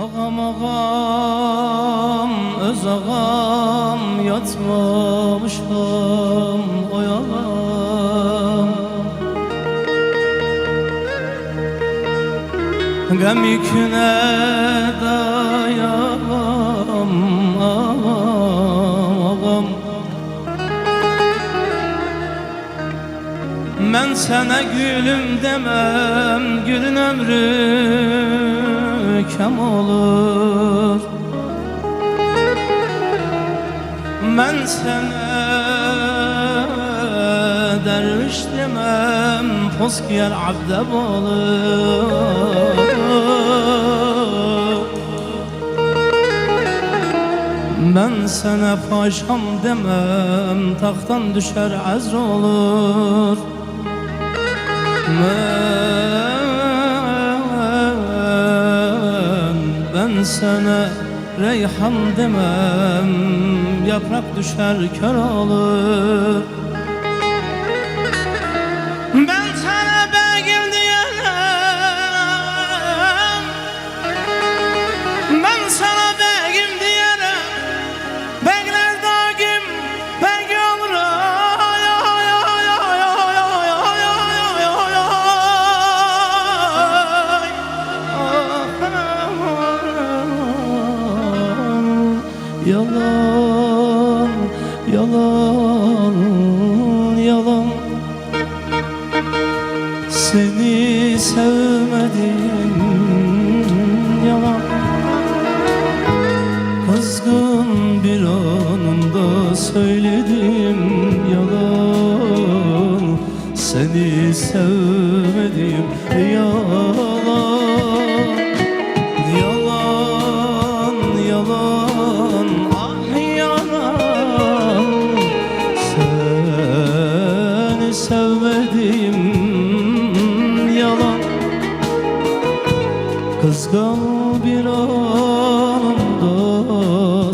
Ağam ağam, öz ağam, yatmamışam oy ağam. Gəm yükünə dayanam ağam ağam. Mən sənə gülüm deməm, gülün ömrü kəm olur. Mən sənə dərviş deməm, poz giyər abdəb olur. Mən sənə paşam deməm, taxtdan düşər əzr olur. Ben sana reyhan demem, yaprak düşer kör olur. Ben sana begim diyemem, ben sana begim diyemem. Begler dağım, beg olur. Yalan, yalan, yalan. Seni sevmedim, yalan. Kızgın bir anında söyledim, yalan. Seni sevmedim, yalan. Yalan, yalan. Sevmedim, yalan. Kızgın bir anda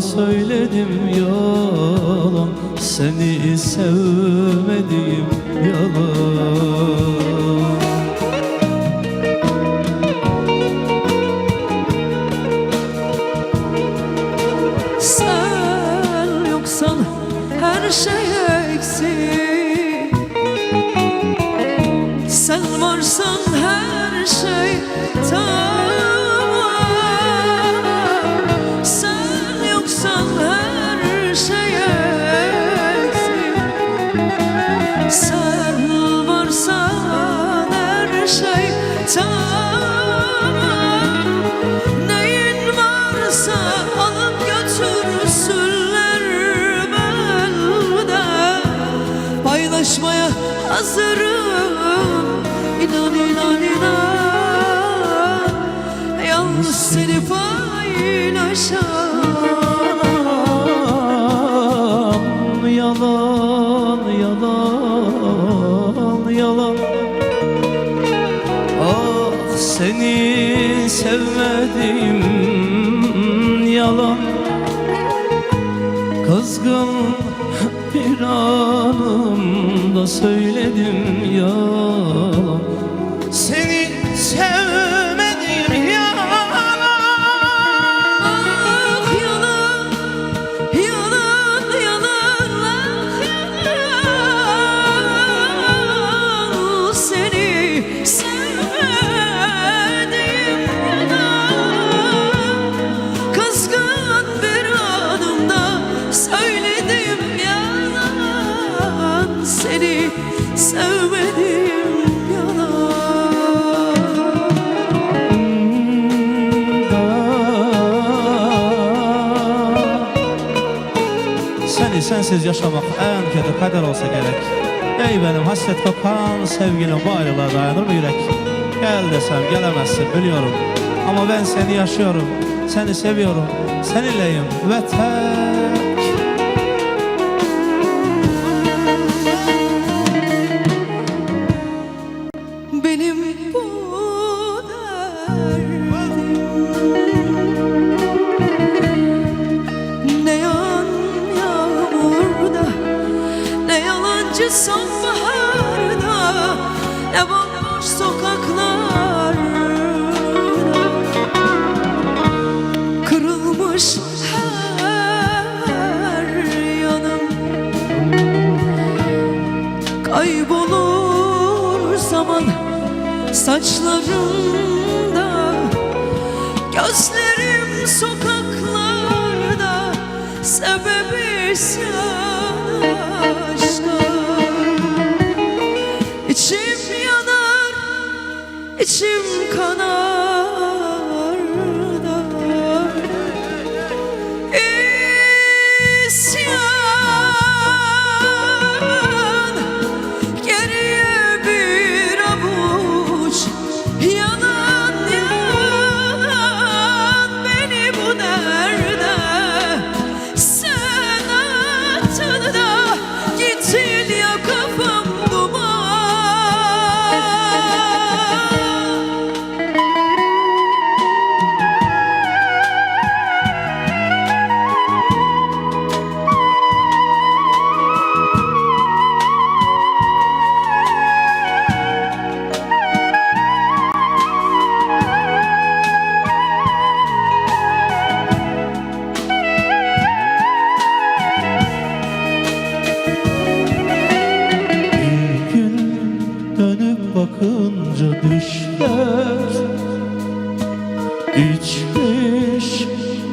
söyledim, yalan. Seni sevmedim, yalan. Sen yoksan her şey eksik, sen varsan her şey tamam. Sen yoksan her şey eksik, sen varsan her şey tamam. Neyin varsa alıp götürsünler benden. Paylaşmaya hazırım, İnan, inan, inan. Yalnız seni paylaşamam. Yalan, yalan, yalan. Ah, seni sevmedim, yalan. Kızgın bir anımda söyledim, yalan. Seni sevmedim, yalan. Ah yalan, yalan, yalan, ah yalan. Seni sevmedim, yalan. Kızgın bir anımda söyledim, yalan. Seni sevmedim, yalan. Seni sensiz yaşamak en kötü kader olsa gerek. Ey benim hasret kokan sevgilim, bu ayrılığa dayanır mı yürek? Gel desem gelemezsin biliyorum, ama ben seni yaşıyorum, seni seviyorum, seninleyim ve tek. Benim bu derdim ne yağan yağmurda, ne yalancı sonbaharda, ne bomboş sokaklarda. saçlarımda, gözlerim sokaklarda, sebebi isyan aşka. İçim yanar, içim kanar da isyan. Geriye bir avuç yanan yanan beni bu derde sen attın da gittin ya kafam duman. Bir gün dönüp bakınca düşler içmiş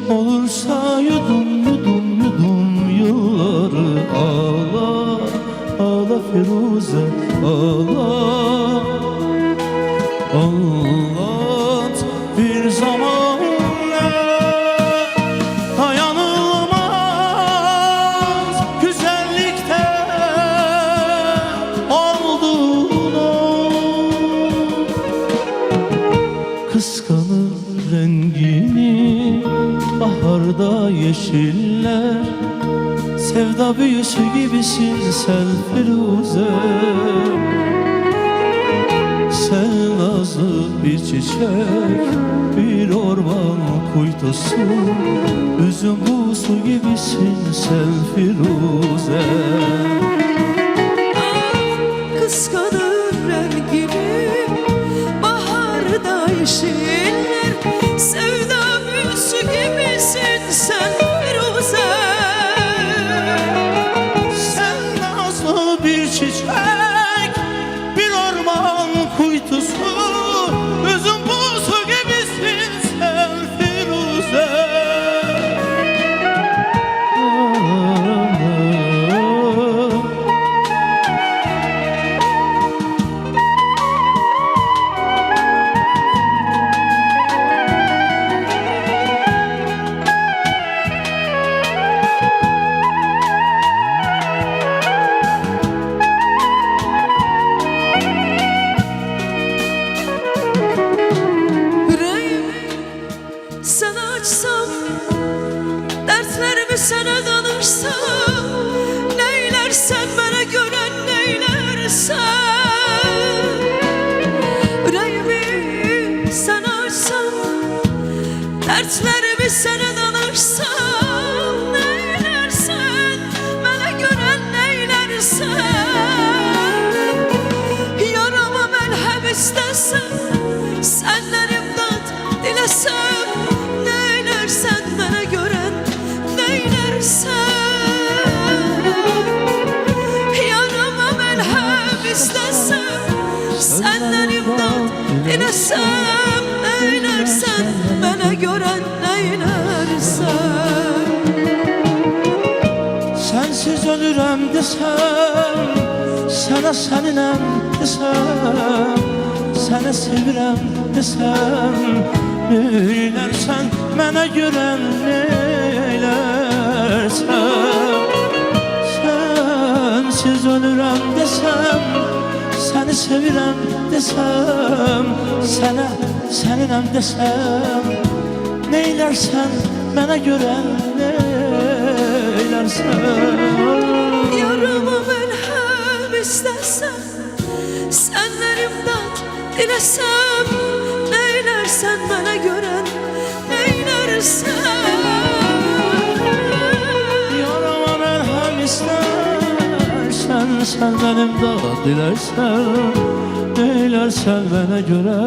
olursa yudum yudum yudum yılları ağla ağla Firuze ağla. Anlat bir zaman dayanılmaz güzellikte olduğunu, kıskanır rengini baharda yeşiller. Sevda büyüsü gibisin sen Firuze. Sen nazlı bir çiçek, bir orman kuytusu, üzüm buğusu gibisin sen Firuze. Kıskanır rengini baharda yeşiller, sevda büyüsü gibisin sen Firuze. Sen nazlı bir çiçek, bir orman kuytusu, üzüm buğusu gibisin sen Firuze. Yüreğimi sana açsam, dertlerimi sana danışsam, neylersen bana gören neylersen. Yüreğimi sana açsam, dertlerimi sana danışsam, neylersen bana gören neylersen. Yarama merhem istesem, senden imdat dilesem, neylersen bana gören neylersen. Yarama merhem istesem, senden imdat dilesem, neylersen bana gören neylersen. Sensiz ölürəm desem, sana seninem desem, seni sevirəm desem, neylersen bana gören neylersen. Sensiz ölürəm desem, seni sevirəm desem, sana seninem desem, neylersen bana gören neylersen. Yarama merhem istesem, senden imdat dilesem, neylersen bana gören neylersen. Yarama merhem istersen, senden imdat dilersen, neylersen bana göre